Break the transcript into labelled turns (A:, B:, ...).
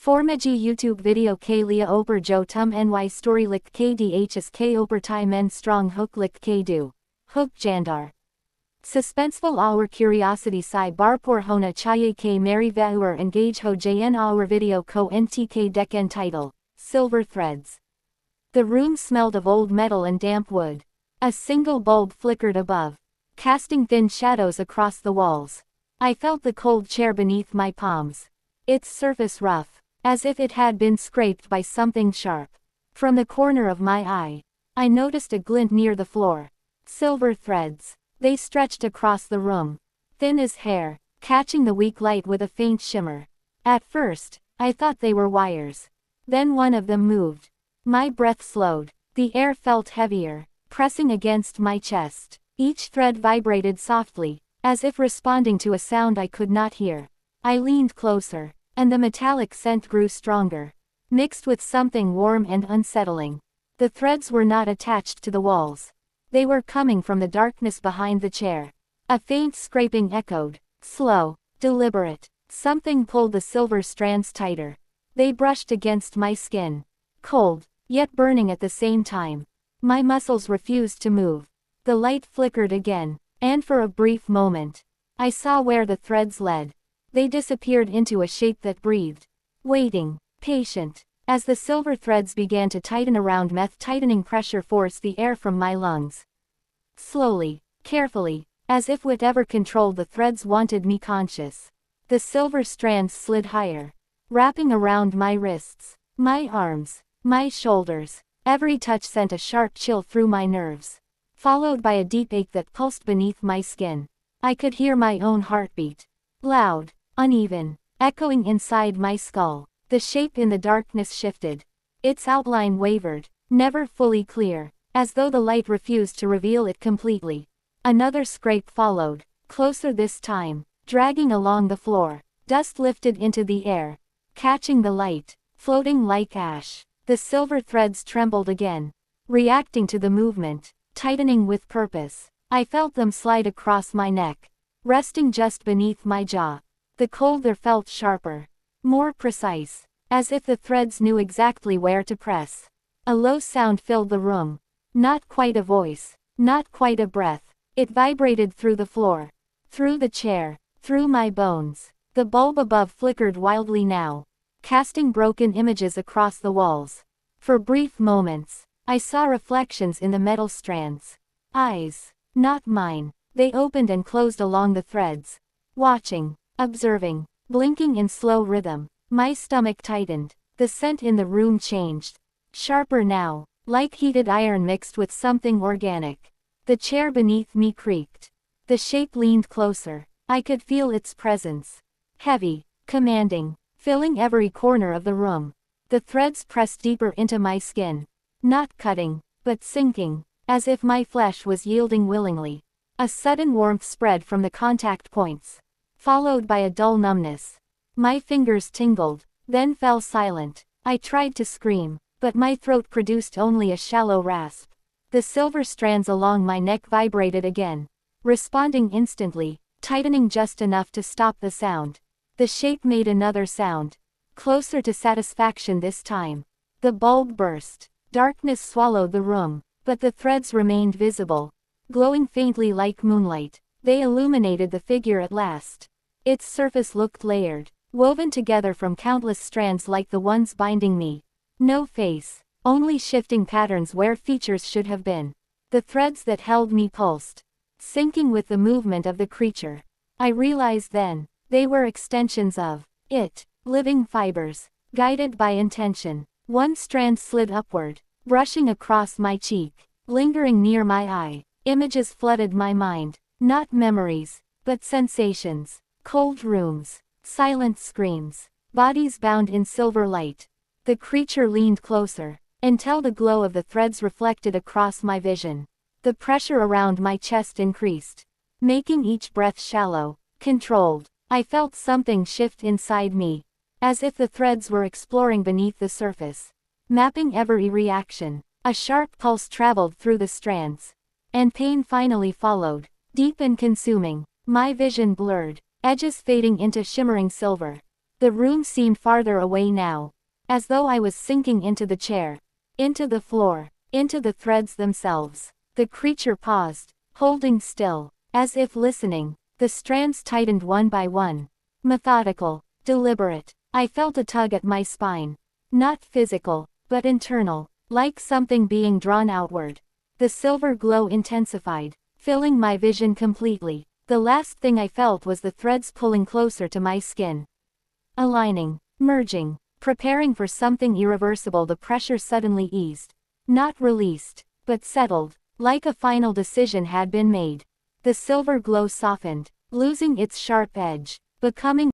A: Formaji YouTube video k lia oper jo tum ny story lik kdhs k oper tai men strong hook lik k do. Hook jandar. Suspenseful our curiosity si bar por hona chaye k mary vauer engage ho jn our video ko ntk deken title, Silver Threads. The room smelled of old metal and damp wood. A single bulb flickered above, casting thin shadows across the walls. I felt the cold chair beneath my palms. Its surface rough, as if it had been scraped by something sharp. From the corner of my eye, I noticed a glint near the floor. Silver threads. They stretched across the room, thin as hair, catching the weak light with a faint shimmer. At first, I thought they were wires. Then one of them moved. My breath slowed. The air felt heavier, pressing against my chest. Each thread vibrated softly, as if responding to a sound I could not hear. I leaned closer, and the metallic scent grew stronger, mixed with something warm and unsettling. The threads were not attached to the walls. They were coming from the darkness behind the chair. A faint scraping echoed, slow, deliberate. Something pulled the silver strands tighter. They brushed against my skin, cold, yet burning at the same time. My muscles refused to move. The light flickered again, and for a brief moment, I saw where the threads led. They disappeared into a shape that breathed, waiting, patient. As the silver threads began to tighten around me, tightening pressure forced the air from my lungs. Slowly, carefully, as if whatever controlled the threads wanted me conscious. The silver strands slid higher, wrapping around my wrists, my arms, my shoulders. Every touch sent a sharp chill through my nerves, followed by a deep ache that pulsed beneath my skin. I could hear my own heartbeat, loud, uneven, echoing inside my skull. The shape in the darkness shifted. Its outline wavered, never fully clear, as though the light refused to reveal it completely. Another scrape followed, closer this time, dragging along the floor. Dust lifted into the air, catching the light, floating like ash. The silver threads trembled again, reacting to the movement, tightening with purpose. I felt them slide across my neck, resting just beneath my jaw. The cold there felt sharper, more precise, as if the threads knew exactly where to press. A low sound filled the room. Not quite a voice, not quite a breath. It vibrated through the floor, through the chair, through my bones. The bulb above flickered wildly now, casting broken images across the walls. For brief moments, I saw reflections in the metal strands. Eyes, not mine. They opened and closed along the threads, watching, observing, blinking in slow rhythm. My stomach tightened. The scent in the room changed. Sharper now, like heated iron mixed with something organic. The chair beneath me creaked. The shape leaned closer. I could feel its presence. Heavy, commanding, filling every corner of the room. The threads pressed deeper into my skin. Not cutting, but sinking, as if my flesh was yielding willingly. A sudden warmth spread from the contact points, followed by a dull numbness. My fingers tingled, then fell silent. I tried to scream, but my throat produced only a shallow rasp. The silver strands along my neck vibrated again, responding instantly, tightening just enough to stop the sound. The shape made another sound, closer to satisfaction this time. The bulb burst. Darkness swallowed the room, but the threads remained visible, glowing faintly like moonlight. They illuminated the figure at last. Its surface looked layered, woven together from countless strands like the ones binding me. No face, only shifting patterns where features should have been. The threads that held me pulsed, syncing with the movement of the creature. I realized then, they were extensions of it, living fibers, guided by intention. One strand slid upward, brushing across my cheek, lingering near my eye. Images flooded my mind, not memories, but sensations. Cold rooms, silent screams, bodies bound in silver light. The creature leaned closer, until the glow of the threads reflected across my vision. The pressure around my chest increased, making each breath shallow, controlled. I felt something shift inside me, as if the threads were exploring beneath the surface, mapping every reaction. A sharp pulse traveled through the strands, and pain finally followed, deep and consuming. My vision blurred, edges fading into shimmering silver. The room seemed farther away now. As though I was sinking into the chair. Into the floor. Into the threads themselves. The creature paused, holding still, as if listening. The strands tightened one by one. Methodical, deliberate. I felt a tug at my spine. Not physical, but internal, like something being drawn outward. The silver glow intensified, filling my vision completely. The last thing I felt was the threads pulling closer to my skin. Aligning, merging, preparing for something irreversible. The pressure suddenly eased. Not released, but settled, like a final decision had been made. The silver glow softened, losing its sharp edge, becoming